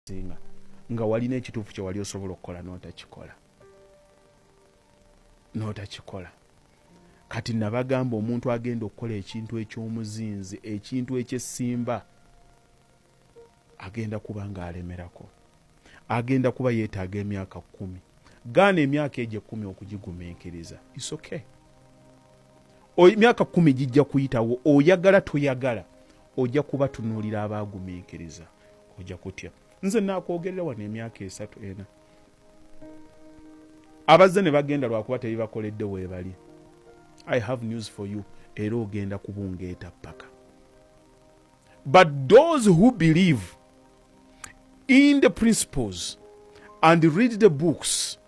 singa nga walina ekituufu kye wali osobola okukola n'otakikola. Kati nabagamba omuntu agenda okukola ekintu eky'omuzinzi, ekintu eky'essimba, agenda kuba ng'alemerako, agenda kuba yeetaaga emyaka 10. Gaana emyaka egyo 10 okugigumiikiriza. It's okay. Emyaka 10 gijja kuyitawo, oyagala toyagala, ojja kuba tunuulira abaagumiikiriza, ojja kutya. Nze naakwogerera wano emyaka 3-4 abazze ne bagenda lwakuba tebibakoledde weebali. I have news for you, era ogenda kubungeeta paka. But those who believe in the principles and read the books,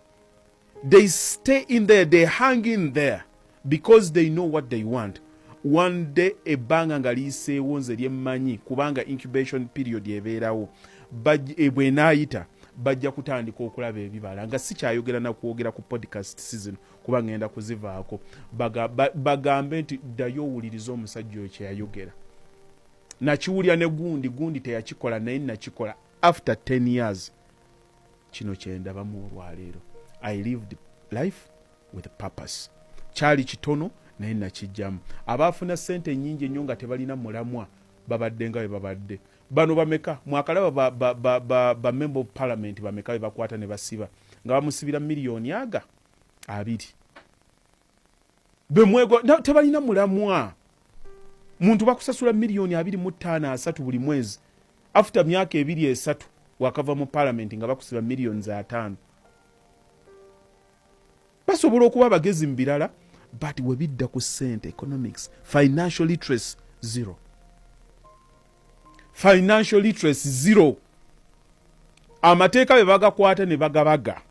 they stay in there, they hang in there because they know what they want. One day ebbanga nga liiseewo nze lyemmanyi kubanga incubation period ebeerawo, bwenaayita bajja kutandika okulaba ebibala nga sikyayogera nakwogera ku podcast season kuba ngenda kuzivaako. Bagambe nti ddayo owuliriza omusajja oyo kyeyayogera. Nakiwulya ne gundi teyakikola naye nakikola after 10 years. Kino kyendabamu olwaleero. I lived life with purpose. Kyali kitono naye nakijjamu. Abaafuna ssente nnyingi ennyo nga tebalina mulamwa babadde nga bwe babadde. Bano bameka mwakalaba ba member of parliament bameka be bakwata ne basiba nga bamusibira miliyoni aga 2. Bemwego tebalina mulamwa. Muntu bakusasula miliyoni 25 buli mwezi. After myaka 2-3 wakava mu parliament nga bakusiba miliyoni 5. Basobola okuba bagezi mu birala, but we bidda ku ssente, economics, financial literacy 0. Financial literacy 0. Amateeka be bagakwata ne bagabaga.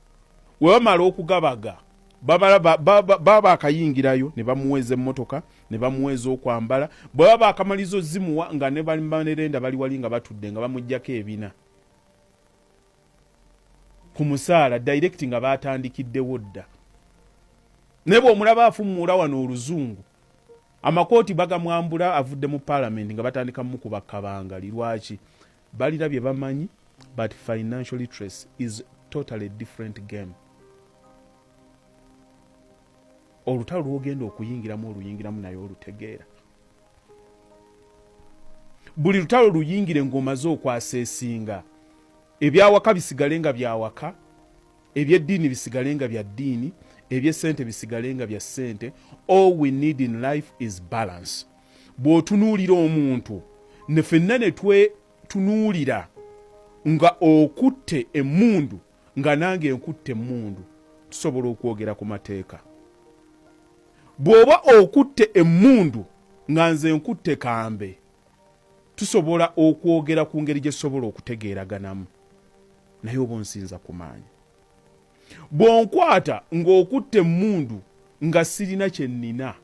We bamala okugabaga baba akayingirayo ne bamuweza emmotoka ne bamuweza okwambala. Bwe baba akamalizo zimuwa nga ne banerenda bali wali nga batudde nga bamujjako ebina ku musaala direct nga batandikiddewo dda. Ne bw'omulaba afumuula wano oluzungu, amakooti bagamwambula avudde mu parliament nga batandika mukuba kabangali. Lwaki? Balira bye bamanyi, but financial literacy is totally different game. Olutalo lwogenda oluyingiramu naye olutegeera. Buli lutalo luyingire ng'omaze okwaseesinga, ebyawaka bisigale nga byawaka, ebyeddiini bisigale nga bya ddiini, ebyesente bisigale nga bya ssente. All we need in life is balance. Bw'otunuulira omuntu ne ffenna ne twetunuulira nga okutte emmundu nga nange nkutte emmundu, tusobola okwogera ku mateeka. Bw'oba okutte emmundu nga nze nkutte kambe, tusobola okwogera ku ngeri gye tusobola okutegeeraganamu, naye oba onsinza ku maanyi. Bw'onkwata ng'okutte emmundu nga sirina kye nnina,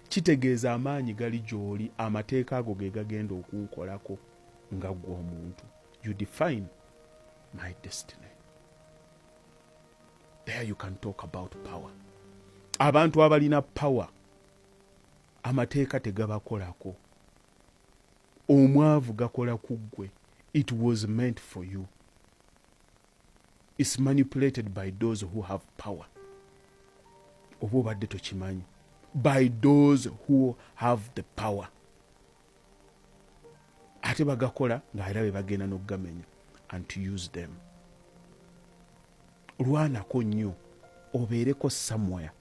kitegeeza amaanyi gali gy'oli, amateeka ago ge gagenda okunkolako nga ggwe omuntu. You define my destiny. There you can talk about power. Abantu abalina power, amateeka tegabakolako. Omwavu gakola ku ggwe. It was meant for you. It's manipulated by those who have power. Oba obadde tokimanyi. By those who have the power. Ate bagakola nga era be bagenda n'okugamenya and to use them. Lwanako nnyo obeereko somewhere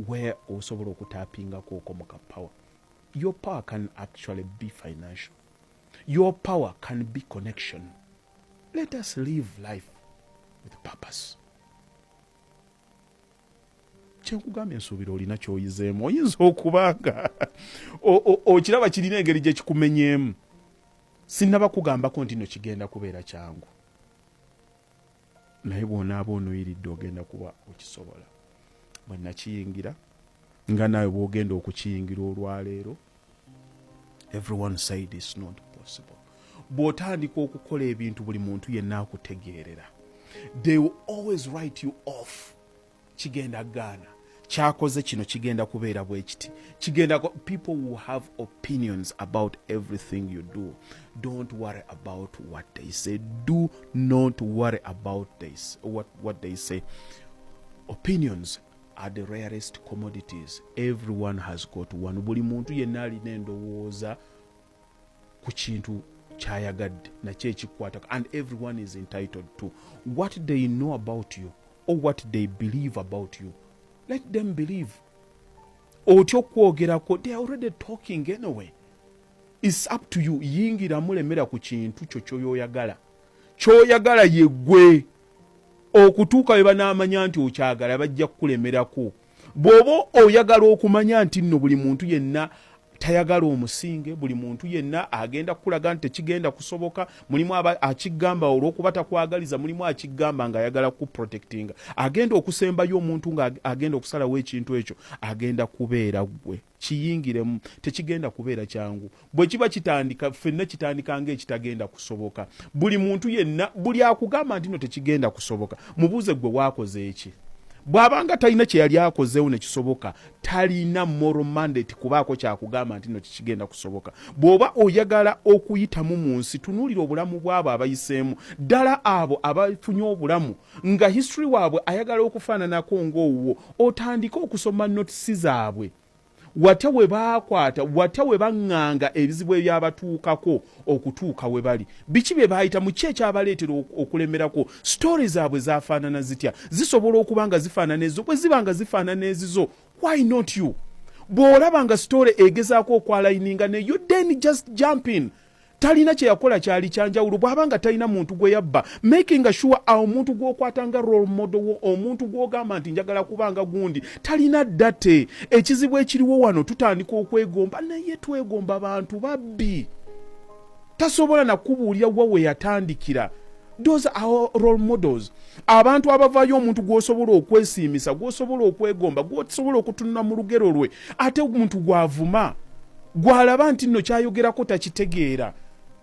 where osobola okutaapingako okomoka power. Your power can actually be financial. Your power can be connection. Let us live life with purpose. Kyenkugambye nsuubira olina ky'oyizeemu. Oyinza okubanga okiraba kirina engeri gye kikumenyeemu. Sinnaba kugambako nti no kigenda kubeera kyangu. Naye bw'onaaba onoyiridde ogenda kuba okisobola. Bwe nakiyingira nga naawe bw'ogenda okukiyingira olwaleero, everyone said it's not possible. Bw'otandika okukola ebintu buli muntu yenna akutegeerera, they will always write you off. Kigenda gaana, kyakoze kino kigenda kubeera bwe kiti, people will have opinions about everything you do. Don't worry about what they say. Do not worry about this, what they say. Opinions are the rarest commodities. Everyone has got one. Buli muntu yenna alina endowooza ku kintu kyayagadde nakyo ekikwatako, and everyone is entitled to what they know about you or what they believe about you. Let them believe. Otyo okwogerako, they are already talking anyway. It's up to you. Yingira mulemera ku kintu kyo kyoyagala yeggwe. Okutuuka we banaamanya nti okyagala bajja kukulemerako. Bw'oba oyagala okumanya nti nno buli muntu yenna tayagala omusinge, buli muntu yenna agenda kukulaga nti tekigenda kusoboka, mulimu akigamba olw'okuba takwagaliza, mulimu akigamba ng'ayagala kuprotectinga, agenda okusembayo omuntu ng'agenda okusalawo ekintu ekyo, agenda kubeera ggwe. Kiyingiremu, tekigenda kubeera kyangu. Bwe kiba kitandika, ffenna kitandika ng'ekitagenda kusoboka. Buli muntu yenna, buli akugamba nti nno tekigenda kusoboka, mubuuze ggwe waakoze eki. Bw'abanga talina kye yali akozeewo ne kisoboka, talina moral mandate kubaako kyakugamba nti nno kigenda kusoboka. Bw'oba oyagala okuyitamu mu nsi, tunuulira obulamu bw'abo abayiseemu, ddala abo abafunye obulamu nga history waabwe ayagala okufaananako ng'owwo, otandike okusoma notisi zaabwe. Watya we baakwata, watya we baŋŋanga ebizibu ebyabatuukako okutuuka we bali. Biki bye baayita, mu ki ekyabaleetera okulemerako? Story zaabwe zaafaanana zitya? Zisobola okuba nga zifaanana ezo? Bwe ziba nga zifaanana ezizo, why not you? Bw'olaba nga story egezaako okwalayininga neyo, then just jump in. Talina kye yakola kyali kyanjawulo. Bw'abanga talina muntu gwe yabba, making sure omuntu gw'okwata nga role model wo, omuntu gw'ogamba nti njagala kubanga gundi, talina ddate. Ekizibu ekiriwo wano, tutandika okwegomba, naye twegomba bantu babbi. Tasobola na kubuulira we yatandikira. Those are role models. Abantu abavaayo omuntu gw'osobola okwesiimisa, gw'osobola okwegomba, gw'osobola okutunula mu lugero lwe, ate omuntu gw'avuma, gw'alaba nti nno kyayogerako takitegeera.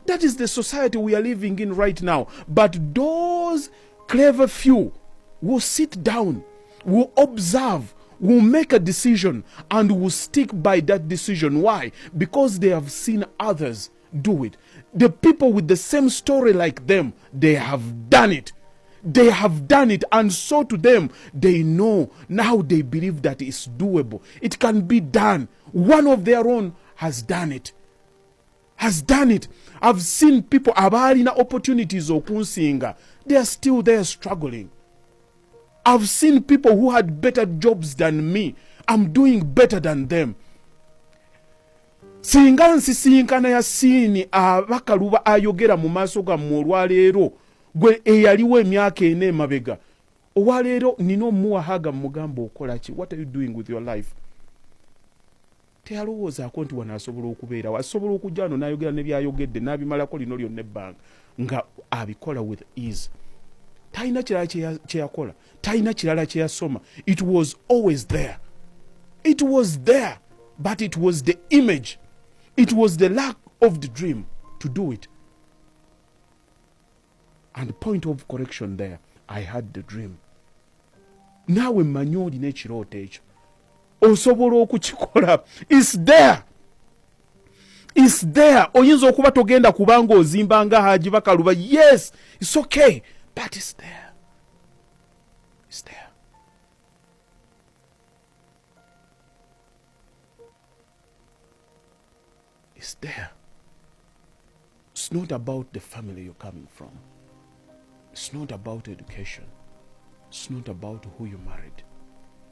That is the society we are living in right now. But those clever few will sit down, will observe, will make a decision, and will stick by that decision. Why? Because they have seen others do it. The people with the same story like them, they have done it. They have done it, and so to them, they know. Now they believe that it's doable. It can be done. One of their own has done it. I've seen people abalina opportunities okunsinga. They are still there struggling. I've seen people who had better jobs than me. I'm doing better than them. Singa nsisinkana ya siini abakaluba ayogera mu maaso gammwe olwaleero, gwe eyaliwo emyaka ena emabega, olwaleero nina omuwahaga mugamba okola ki? What are you doing with your life? Teyalowoozaako nti wano asobola okubeerawo, asobola okujja wano n'ayogera ne byayogedde n'abimalako lino lyonna ebbanga nga abikola with ease. Talina kirala kye yakola, talina kirala kye yasoma. It was always there. It was there, but it was the image. It was the lack of the dream to do it. And point of correction there, I had the dream. Naawe mmanyi olina ekirooto ekyo, osobola okukikola. It's there. It's there. Oyinza okuba togenda kubanga ozimba nga Haji Bakaluba. Yes, it's okay, but it's there. It's there. It's there. It's not about the family you're coming from. It's not about education. It's not about who you married.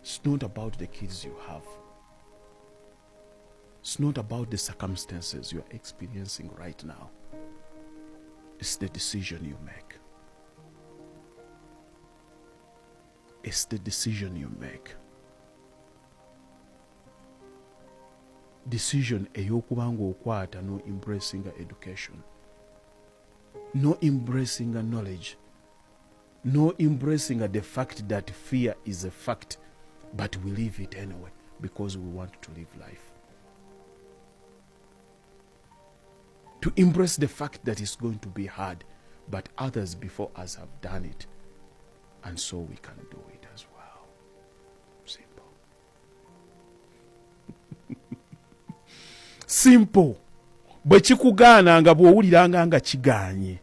It's not about the kids you have. It's not about the circumstances you are experiencing right now. It's the decision you make. It's the decision you make. Decision ey'okubanga okwata no embracing education, no embracing knowledge, no embracing the fact that fear is a fact, but we live it anyway because we want to live life. To embrace the fact that it's going to be hard, but others before us have done it, and so we can do it as well. Simple. simple bwe kikugaananga bw'owuliranga nga kiganye